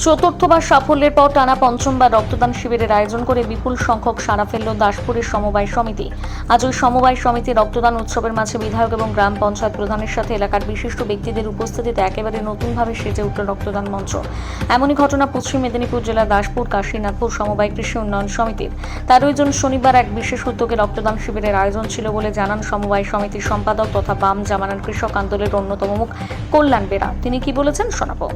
চতুর্থবার সাফল্যের পর টানা পঞ্চমবার রক্তদান শিবিরের আয়োজন করে বিপুল সংখ্যক সাড়া ফেলল দাসপুরের সমবায় সমিতি। আজ ওই সমবায় সমিতি রক্তদান উৎসবের মাঝে বিধায়ক এবং গ্রাম পঞ্চায়েত প্রধানের সাথে এলাকার বিশিষ্ট ব্যক্তিদের উপস্থিতিতে একেবারে নতুনভাবে সেজে উঠল রক্তদান মঞ্চ। এমনই ঘটনা পশ্চিম মেদিনীপুর জেলার দাসপুর কাশীনাথপুর সমবায় কৃষি উন্নয়ন সমিতির। 13 জন শনিবার এক বিশেষ উদ্যোগে রক্তদান শিবিরের আয়োজন ছিল বলে জানান সমবায় সমিতির সম্পাদক তথা বাম জামানার কৃষক আন্দোলনের অন্যতম মুখ কল্যাণ বেরা। তিনি কি বলেছেন শোনাবো।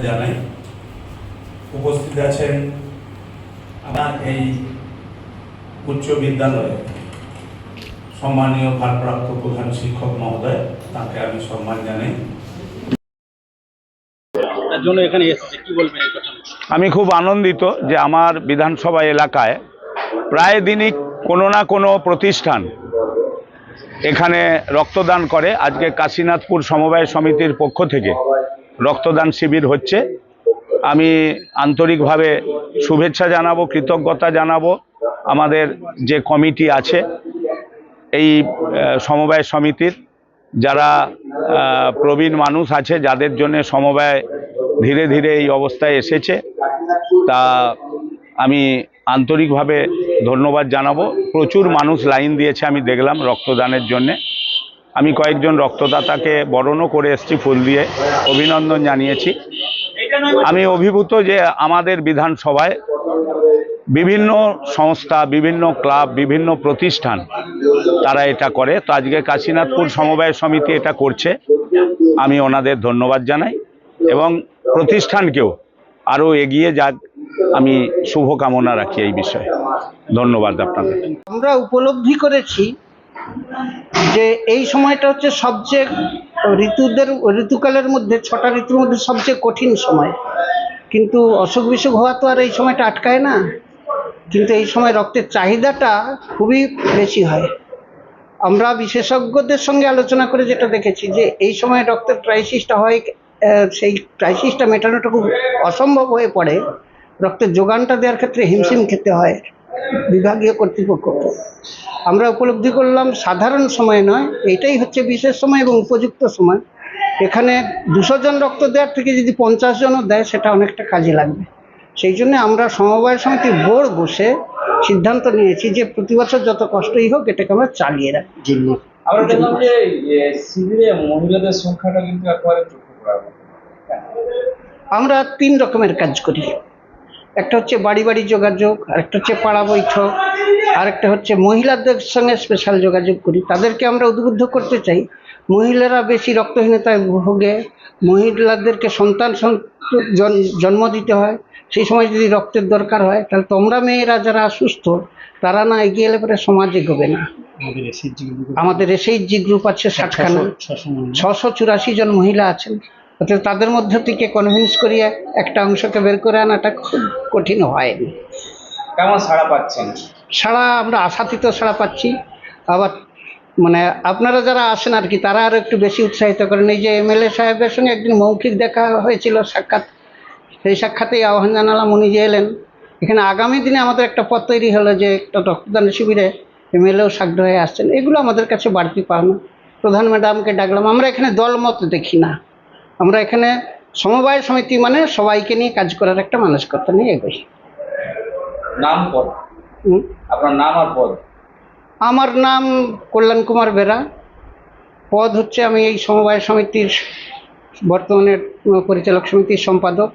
জানাই উপস্থিত আছেন আমার এই উচ্চ বিদ্যালয়ে সম্মানীয় ভারপ্রাপ্ত প্রধান শিক্ষক মহোদয়, তাকে আমি সম্মান জানাই। আমি খুব আনন্দিত যে আমার বিধানসভা এলাকায় প্রায় দিনই কোনো না কোনো প্রতিষ্ঠান এখানে রক্তদান করে। আজকে কাশীনাথপুর সমবায় সমিতির পক্ষ থেকে রক্তদান শিবির হচ্ছে। আমি আন্তরিকভাবে শুভেচ্ছা জানাবো, কৃতজ্ঞতা জানাবো আমাদের যে কমিটি আছে এই সমবায় সমিতির, যারা প্রবীণ মানুষ আছে, যাদের জন্য সমবায় ধীরে ধীরে এই অবস্থায় এসেছে, তা আমি আন্তরিকভাবে ধন্যবাদ জানাবো। প্রচুর মানুষ লাইন দিয়েছে, আমি দেখলাম রক্তদানের জন্যে। আমি কয়েকজন রক্তদাতাকে বরণও করে এসেছি, ফুল দিয়ে অভিনন্দন জানিয়েছি। আমি অভিভূত যে আমাদের বিধানসভায় বিভিন্ন সংস্থা, বিভিন্ন ক্লাব, বিভিন্ন প্রতিষ্ঠান তারা এটা করে। তো আজকে কাশীনাথপুর সমবায় সমিতি এটা করছে, আমি ওনাদের ধন্যবাদ জানাই এবং প্রতিষ্ঠানকেও আরও এগিয়ে যাক আমি শুভকামনা রাখি এই বিষয়ে। ধন্যবাদ আপনাদের। আমরা উপলব্ধি করেছি যে এই সময়টা হচ্ছে সবচেয়ে ঋতুকালের মধ্যে 6টা ঋতুর মধ্যে সবচেয়ে কঠিন সময়, কিন্তু অসুখ বিসুখ হওয়া তো আর এই সময়টা আটকায় না। কিন্তু এই সময় রক্তের চাহিদাটা খুবই বেশি হয়। আমরা বিশেষজ্ঞদের সঙ্গে আলোচনা করে যেটা দেখেছি যে এই সময় রক্তের ক্রাইসিসটা হয়, সেই ক্রাইসিসটা মেটানোটা খুব অসম্ভব হয়ে পড়ে। রক্তের যোগানটা দেওয়ার ক্ষেত্রে হিমশিম খেতে হয় বিভাগীয় কর্তৃপক্ষকে। আমরা উপলব্ধি করলাম সাধারণ সময় নয়, এটাই হচ্ছে বিশেষ সময় এবং উপযুক্ত সময়। এখানে 200 জন রক্ত দেওয়ার থেকে যদি 50 জনও দেয় সেটা অনেকটা কাজে লাগবে। সেই জন্য আমরা সমবায় সমিতির বোর্ড বসে সিদ্ধান্ত নিয়েছি যে প্রতি বছর যত কষ্টই হোক এটাকে আমরা চালিয়ে রাখি। আমরা দেখলাম যে শিবিরে মহিলাদের সংখ্যাটা কিন্তু একেবারে চোখে পড়ার মতো। আমরা 3 রকমের কাজ করি। একটা হচ্ছে বাড়ি বাড়ি যোগাযোগ, আরেকটা হচ্ছে পাড়া বৈঠক, আরেকটা হচ্ছে মহিলাদের সঙ্গে স্পেশাল যোগাযোগ করি। তাদেরকে আমরা উদ্বুদ্ধ করতে চাই, মহিলারা বেশি রক্তহীনতায় ভোগে, মহিলাদেরকে সন্তান জন্ম দিতে হয়, সেই সময় যদি রক্তের দরকার হয় তাহলে তোমরা মেয়েরা যারা সুস্থ তারা না এগিয়ে এলে পরে সমাজ এগোবে না। আমাদের এসএইচজি গ্রুপ আছে 60খানা, 684 জন মহিলা আছেন। অর্থাৎ তাদের মধ্যে থেকে কনভিন্স করিয়ে একটা অংশকে বের করে আনাটা খুব কঠিন হয়নি। কেমন সাড়া পাচ্ছেন? সাড়া আমরা আশাতীত সাড়া পাচ্ছি। আবার মানে আপনারা যারা আসেন আর কি, তারা আরও একটু বেশি উৎসাহিত করেন। এই যে এমএলএ সাহেবের সঙ্গে একদিন মৌখিক দেখা হয়েছিল, সাক্ষাৎ, সেই সাক্ষাতেই আহ্বান জানালাম, উনি যে এলেন এখানে। আগামী দিনে আমাদের একটা পথ তৈরি হলো যে একটা রক্তদান শিবিরে এমএলএও সাগ্র হয়ে আসছেন। এগুলো আমাদের কাছে বাড়তি পাওনা। প্রধান ম্যাডামকে ডাকলাম। আমরা এখানে দলমত দেখি না, আমরা এখানে সমবায় সমিতি মানে সবাইকে নিয়ে কাজ করার একটা মানসিকতা নিয়ে এগোই। নাম পদ? আপনার নাম আর পদ? আমার নাম কল্যাণ কুমার বেরা। পদ হচ্ছে আমি এই সমবায় সমিতির বর্তমানে পরিচালক সমিতির সম্পাদক।